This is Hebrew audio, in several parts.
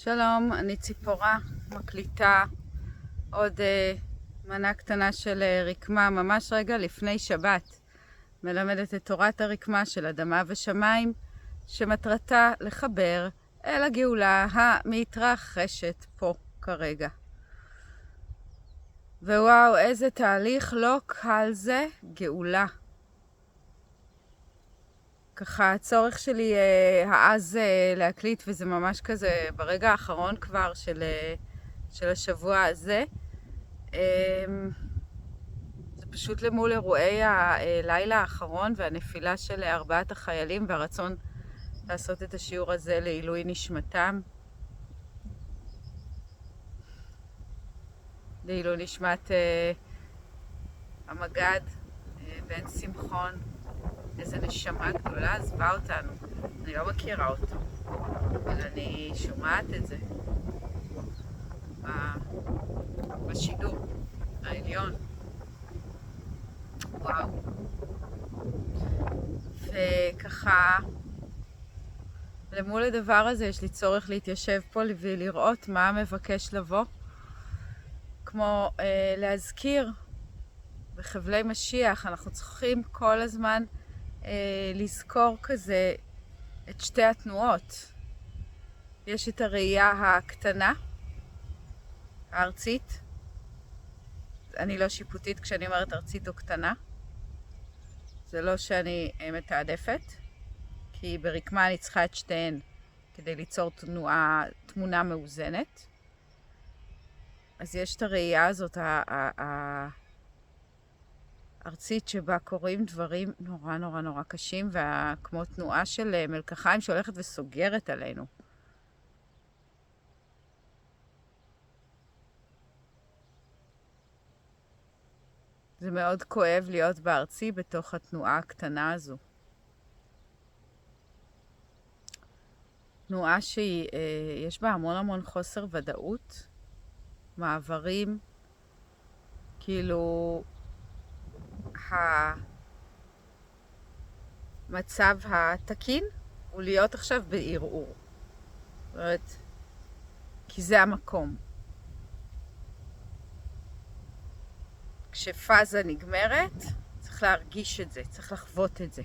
שלום, אני ציפורה, מקליטה עוד מנה קטנה של רקמה, ממש רגע לפני שבת. מלמדת את תורת הרקמה של אדמה ושמיים, שמטרתה לחבר אל הגאולה המתרחשת פה כרגע. ווואו, איזה תהליך לא קל זה, גאולה. ככה הצורך שלי העז להקליט, וזה ממש כזה ברגע האחרון כבר של השבוע הזה. זה פשוט למול אירועי הלילה האחרון והנפילה של 4 החיילים והרצון לעשות את השיעור הזה לעילוי נשמתם. לעילוי נשמת המג"ד בן שמחון. איזה נשמה גדולה עזבה אותנו. אני לא מכירה אותו, אבל אני שומעת את זה בשידור העליון. וואו. וככה, למול הדבר הזה יש לי צורך להתיישב פה ולראות מה מבקש לבוא. כמו להזכיר בחבלי משיח, אנחנו צריכים כל הזמן לזכור כזה את שתי התנועות. יש את הראייה הקטנה, הארצית. אני לא שיפוטית כשאני אומרת ארצית או קטנה. זה לא שאני מתעדפת, כי ברקמה אני צריכה את שתיהן כדי ליצור תמונה מאוזנת. אז יש את הראייה הזאת ארצית שבה קורים דברים נורא נורא נורא קשים, וכמו תנועה של מלקחיים שהולכת וסוגרת עלינו. זה מאוד כואב להיות בארצי בתוך התנועה הקטנה הזו. תנועה שיש בה המון המון חוסר ודאות, מעברים, כאילו המצב התקין הוא להיות עכשיו בערעור. זאת אומרת, כי זה המקום. כשפאזה נגמרת, צריך להרגיש את זה, צריך לחוות את זה.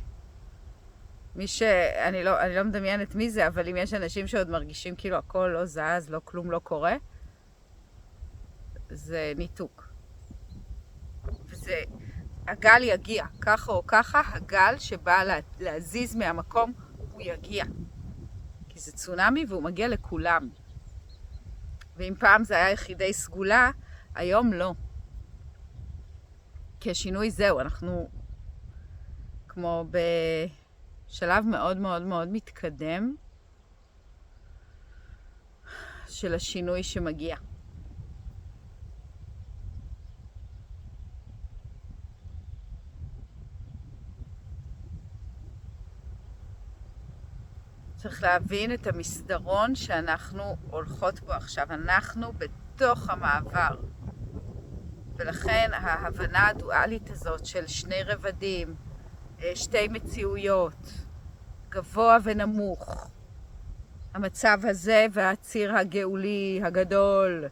אני לא מדמיינת מי זה, אבל אם יש אנשים שעוד מרגישים כאילו הכל לא זז, לא כלום לא קורה, זה ניתוק. וזה, הגל יגיע, ככה או ככה, הגל שבא להזיז מהמקום, הוא יגיע. כי זה צונמי והוא מגיע לכולם. ואם פעם זה היה יחידי סגולה, היום לא. כי השינוי זהו, אנחנו כמו בשלב מאוד מאוד מאוד מתקדם של השינוי שמגיע. צריך להבין את המסדרון שאנחנו הולכות בו עכשיו. אנחנו בתוך המעבר. ולכן ההבנה הדואלית הזאת של שני רבדים, שתי מציאויות, גבוה ונמוך, המצב הזה והציר הגאולי הגדול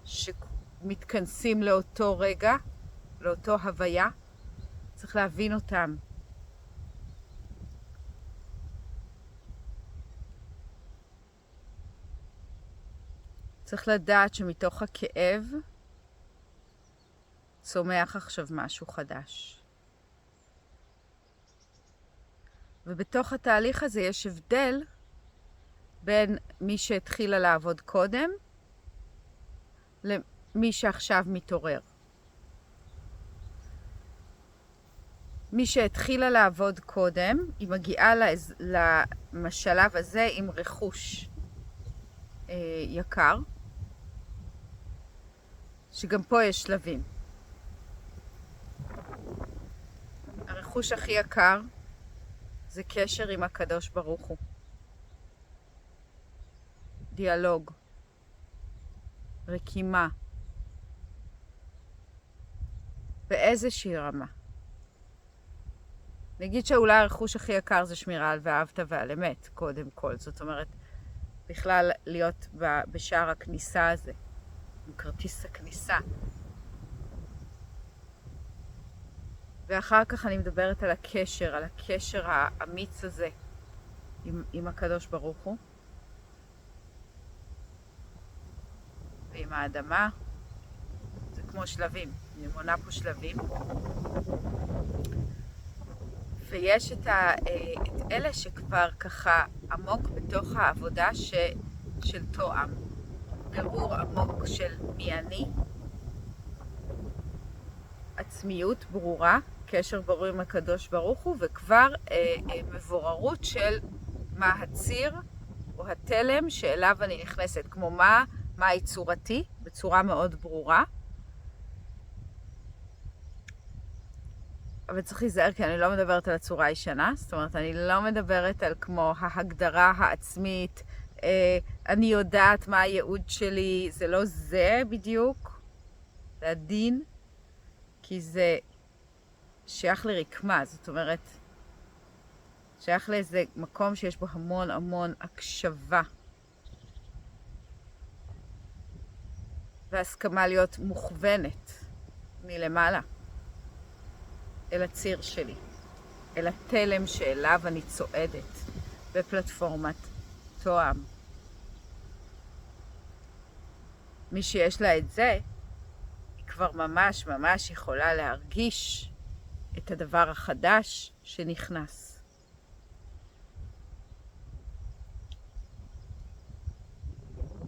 שמתכנסים לאותו רגע, לאותו הוויה, צריך להבין אותם. צריך לדעת שמתוך הכאב צומח עכשיו משהו חדש. ובתוך התהליך הזה יש הבדל בין מי שהתחילה לעבוד קודם למי שעכשיו מתעורר. מי שהתחילה לעבוד קודם, היא מגיעה למשלב הזה עם רכוש יקר, שגם פה יש שלבים. הרכוש הכי יקר זה קשר עם הקדוש ברוך הוא. דיאלוג, רקימה, באיזושהי רמה. נגיד שאולי הרכוש הכי יקר זה שמירה על ואהבת ועל אמת, קודם כל. זאת אומרת, בכלל להיות בשער הכניסה הזה, עם כרטיס הכניסה. ואחר כך אני מדברת על הקשר האמיץ הזה עם הקדוש ברוך הוא, ועם האדמה. זה כמו שלבים, אני מונה פה שלבים. ויש את אלה שכבר ככה עמוק בתוך העבודה של תואם. בירור עמוק של מי אני, עצמיות ברורה, קשר ברור עם הקדוש ברוך הוא, וכבר מבוררות של מה הציר או התלם שאליו אני נכנסת, כמו מה היא צורתי, בצורה מאוד ברורה. אבל צריך להיזהר, כי אני לא מדברת על הצורה הישנה, זאת אומרת, אני לא מדברת על כמו ההגדרה העצמית, אני יודעת מה הייעוד שלי, זה לא זה בדיוק, זה הדין, כי זה שייך לרקמה, זאת אומרת, שייך לאיזה מקום שיש בו המון המון הקשבה, והסכמה להיות מוכוונת מלמעלה, אל הציר שלי, אל התלם שאליו אני צועדת בפלטפורמת תואם. מי שיש לה את זה, היא כבר ממש ממש יכולה להרגיש את הדבר החדש שנכנס.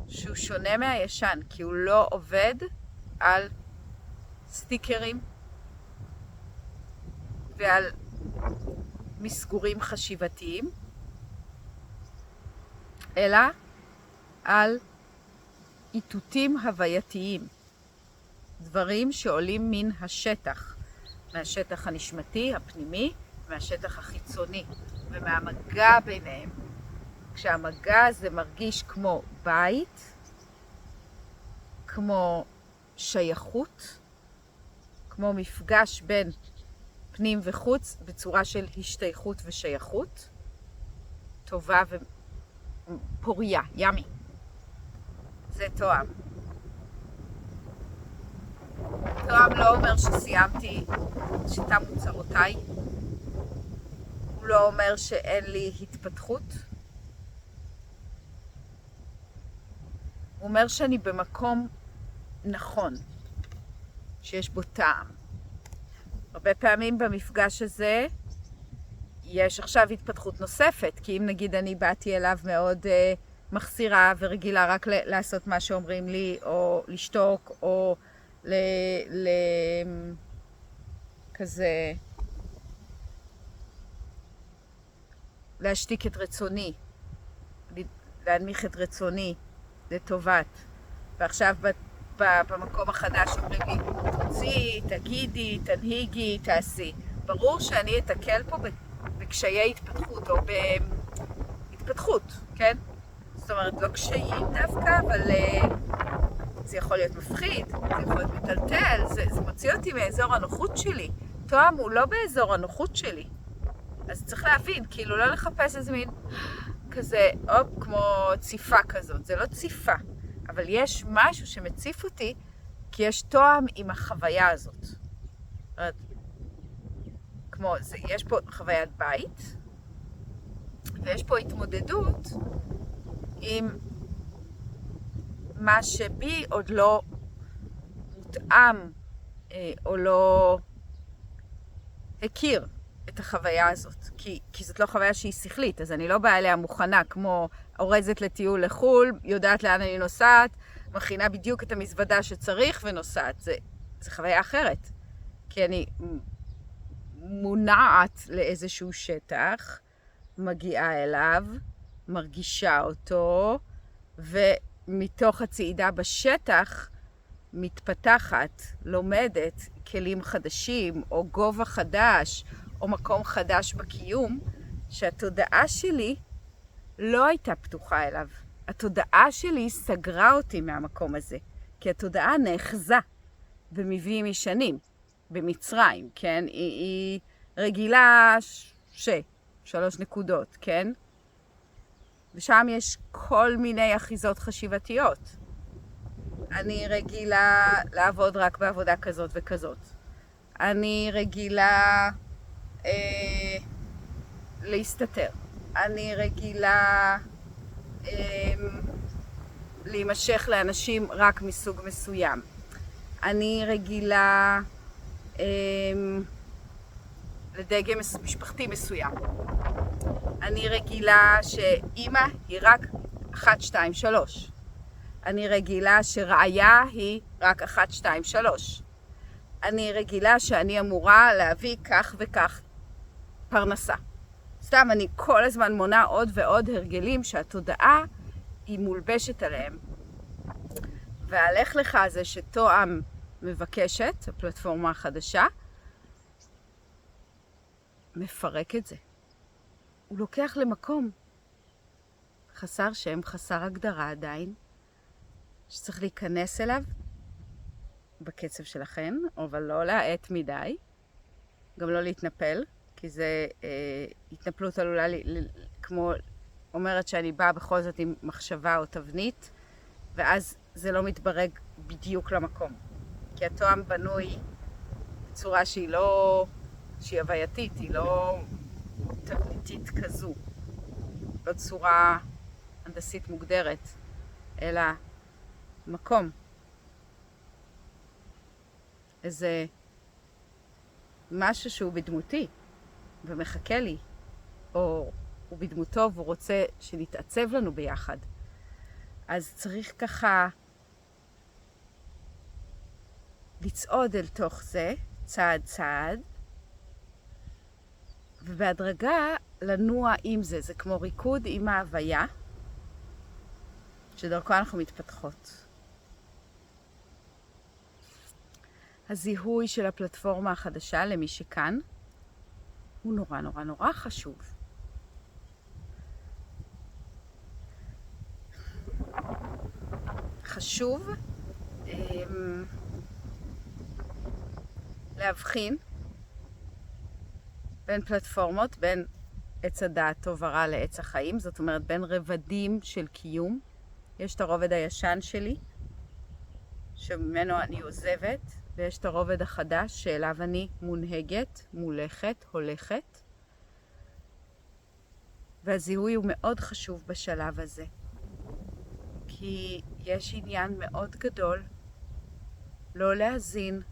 שהוא שונה מהישן, כי הוא לא עובד על סטיקרים ועל מסגורים חשיבתיים, אלא על איתותים הווייתיים, דברים שעולים מן השטח, מהשטח הנשמתי, הפנימי, מהשטח החיצוני, ומהמגע ביניהם. כשהמגע הזה מרגיש כמו בית, כמו שייכות, כמו מפגש בין פנים וחוץ בצורה של השתייכות ושייכות, טובה ופוריה, ימי. זה תואם. תואם לא אומר שסיימתי, שתמו צרותיי. הוא לא אומר שאין לי התפתחות. הוא אומר שאני במקום נכון, שיש בו טעם. הרבה פעמים במפגש הזה יש עכשיו התפתחות נוספת, כי אם נגיד אני באתי אליו מאוד מחסירה ורגילה רק לעשות מה שאומרים לי, או לשתוק, או כזה להשתיק את רצוני, להנמיך את רצוני לטובת. ועכשיו במקום החדש אומרים לי, תוציא, תגידי, תנהיגי, תעשי. ברור שאני אתקל פה בקשיי התפתחות, או בהתפתחות, כן? זאת אומרת, לא קשיים דווקא, אבל זה יכול להיות מפחיד, זה יכול להיות מטלטל, זה מוציא אותי מאזור הנוחות שלי. תואם הוא לא באזור הנוחות שלי. אז צריך להבין, כאילו לא לחפש איזה מין כזה, כמו ציפה כזאת. זה לא ציפה, אבל יש משהו שמציף אותי, כי יש תואם עם החוויה הזאת. זאת אומרת, כמו, יש פה חוויית בית, ויש פה התמודדות עם מה שבי עוד לא מותאם, או לא הכיר את החוויה הזאת. כי זאת לא חוויה שהיא שכלית, אז אני לא באה אליה מוכנה, כמו אורזת לטיול לחול, יודעת לאן אני נוסעת, מכינה בדיוק את המזוודה שצריך ונוסעת. זה חוויה אחרת. כי אני מונעת לאיזשהו שטח, מגיעה אליו, מרגישה אותו, ומתוך הצעידה בשטח מתפתחת, לומדת כלים חדשים, או גובה חדש, או מקום חדש בקיום, שהתודעה שלי לא הייתה פתוחה אליו. התודעה שלי סגרה אותי מהמקום הזה, כי התודעה נאחזה במביים ישנים, במצרים, כן? היא רגילה 3 נקודות, כן? ושם יש כל מיני אחיזות חשיבתיות. אני רגילה לעבוד רק בעבודה כזאת וכזאת. אני רגילה להסתתר. אני רגילה להימשך לאנשים רק מסוג מסוים. אני רגילה לדגם משפחתי מסוים. אני רגילה שאמא היא רק 1, 2, 3. אני רגילה שראיה היא רק 1, 2, 3. אני רגילה שאני אמורה להביא כך וכך פרנסה. סתם, אני כל הזמן מונה עוד ועוד הרגלים שהתודעה היא מולבשת עליהם. והלך לך זה שתואם מבקשת, הפלטפורמה החדשה, מפרק את זה. הוא לוקח למקום חסר שם, חסר הגדרה עדיין, שצריך להיכנס אליו בקצב שלכם, אבל לא להעט מדי, גם לא להתנפל, כי זה התנפלות עלולה כמו אומרת שאני באה בכל זאת עם מחשבה או תבנית, ואז זה לא מתברג בדיוק למקום. כי התואם בנוי בצורה שהיא הווייתית, היא לא תבניתית כזו. לא צורה הנדסית מוגדרת, אלא מקום. איזה משהו שהוא בדמותי ומחכה לי, או הוא בדמותו והוא רוצה שנתעצב לנו ביחד. אז צריך ככה לצעוד אל תוך זה, צעד צעד, ובהדרגה לנוע עם זה. זה כמו ריקוד עם ההוויה, שדרכו אנחנו מתפתחות. הזיהוי של הפלטפורמה החדשה למי שכאן הוא נורא נורא נורא חשוב. חשוב להבחין בין פלטפורמות, בין עץ הדעת טוב ורע לעץ החיים, זאת אומרת בין רבדים של קיום. יש את הרובד הישן שלי, שממנו אני עוזבת, ויש את הרובד החדש שאליו אני מונהגת, מולכת, הולכת. והזיהוי הוא מאוד חשוב בשלב הזה. כי יש עניין מאוד גדול לא להזין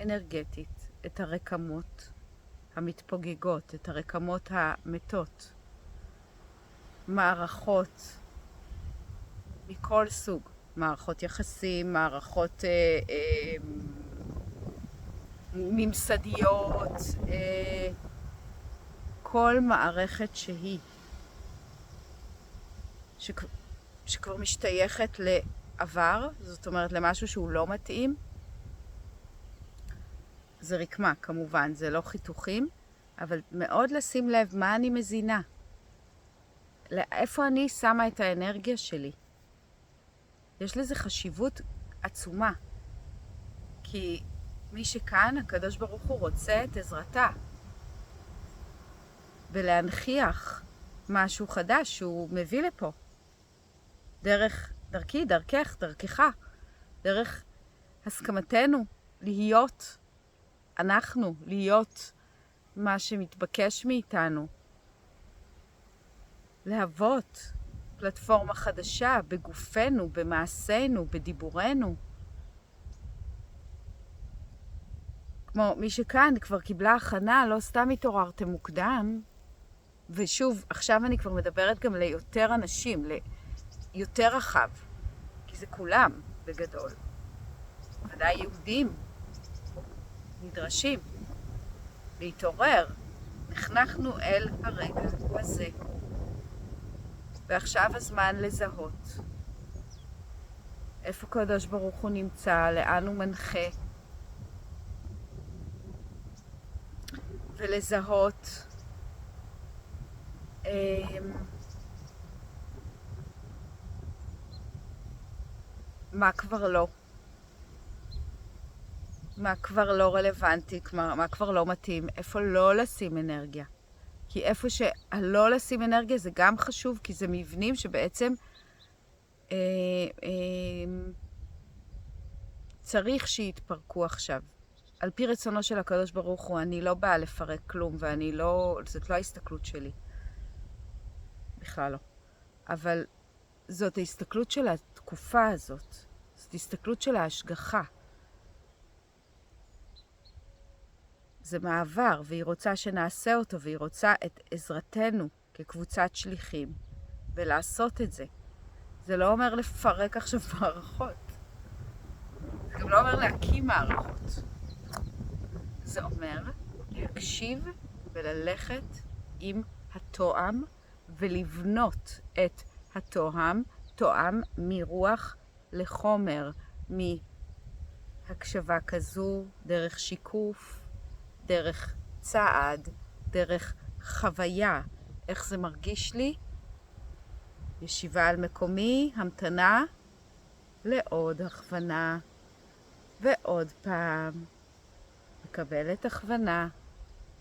אנרגטית את הרקמות המתפוגגות, את הרקמות המתות. מערכות מכל סוג, מערכות יחסים, מערכות ממסדיות, כל מערכת שהיא, שכבר משתייכת לעבר, זאת אומרת למשהו שהוא לא מתאים, זה רקמה כמובן, זה לא חיתוכים, אבל מאוד לשים לב מה אני מזינה, לאיפה אני שמה את האנרגיה שלי. יש לזה חשיבות עצומה, כי מי שכאן, הקדוש ברוך הוא רוצה את עזרתה, ולהנכיח משהו חדש שהוא מביא לפה. דרכי, דרכך, דרכך, דרך הסכמתנו להיות אנחנו, להיות מה שמתבקש מאיתנו. להוות פלטפורמה חדשה בגופנו, במעשינו, בדיבורנו. כמו מי שכאן כבר קיבלה הכנה, לא סתם התעוררתם מוקדם. ושוב, עכשיו אני כבר מדברת גם ליותר אנשים, ליותר רחב, כי זה כולם בגדול. ודאי יהודים נדרשים להתעורר. נחנכנו אל הרגע הזה. ועכשיו הזמן לזהות. איפה קדוש ברוך הוא נמצא, לאן הוא מנחה. ולזהות מה כבר לא. מה כבר לא רלוונטי, מה כבר לא מתאים, איפה לא לשים אנרגיה. כי כי איפה שהלא לשים אנרגיה זה גם חשוב, כי זה מבנים שבעצם צריך שיתפרקו עכשיו. על פי רצונו של הקדוש ברוך הוא, אני לא באה לפרק כלום, ואני לא, זאת לא ההסתכלות שלי. בכלל לא. אבל זאת ההסתכלות של התקופה הזאת. זאת הסתכלות של ההשגחה. זה מעבר, והיא רוצה שנעשה אותו, והיא רוצה את עזרתנו כקבוצת שליחים, ולעשות את זה. זה לא אומר לפרק עכשיו מערכות. זה גם לא אומר להקים מערכות. זה אומר להקשיב וללכת עם התואם, ולבנות את התואם, תואם מרוח לחומר, מהקשבה כזו, דרך שיקוף, דרך צעד, דרך חוויה, איך זה מרגיש לי, ישיבה על מקומי, המתנה לעוד הכוונה, ועוד פעם, מקבלת הכוונה,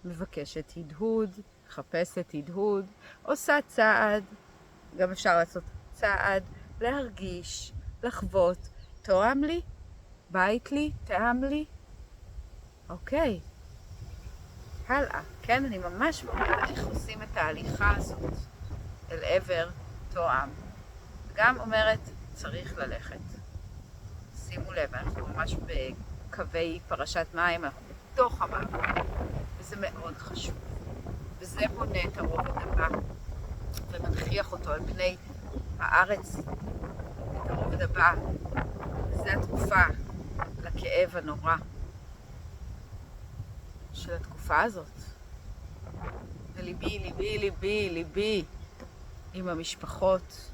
מבקשת הדהוד, מחפשת הדהוד, עושה צעד, גם אפשר לעשות צעד, להרגיש, לחוות, תואם לי, בית לי, טעם לי, אוקיי. הלאה, כן, אני ממש אומרת איך עושים את ההליכה הזאת אל עבר תואם. גם אומרת, צריך ללכת. שימו לב, אנחנו ממש בקווי פרשת מים, אנחנו בתוך המעבר, וזה מאוד חשוב. וזה בונה את הרובד הבא, ומנחיח אותו על פני הארץ, את הרובד הבא. וזה התקופה לכאב הנורא של התקופה הזאת. וליבי, ליבי, ליבי, ליבי עם המשפחות.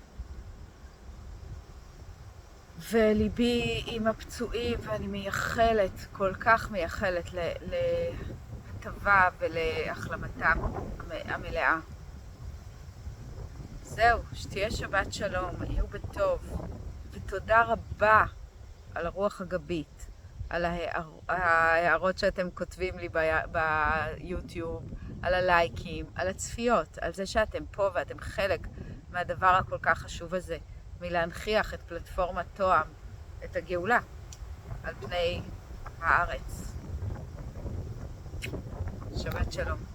וליבי עם הפצועים, ואני מייחלת, כל כך מייחלת להטבה ולהחלמתם המלאה. זהו, שתהיה שבת שלום, היו בטוב, ותודה רבה על הרוח הגבית, על ההערות שאתם כותבים לי ביוטיוב, על הלייקים, על הצפיות, על זה שאתם פה ואתם חלק מהדבר הכל כך חשוב הזה, מלהנחיח את פלטפורמת תואם, את הגאולה, על פני הארץ. שבת שלום.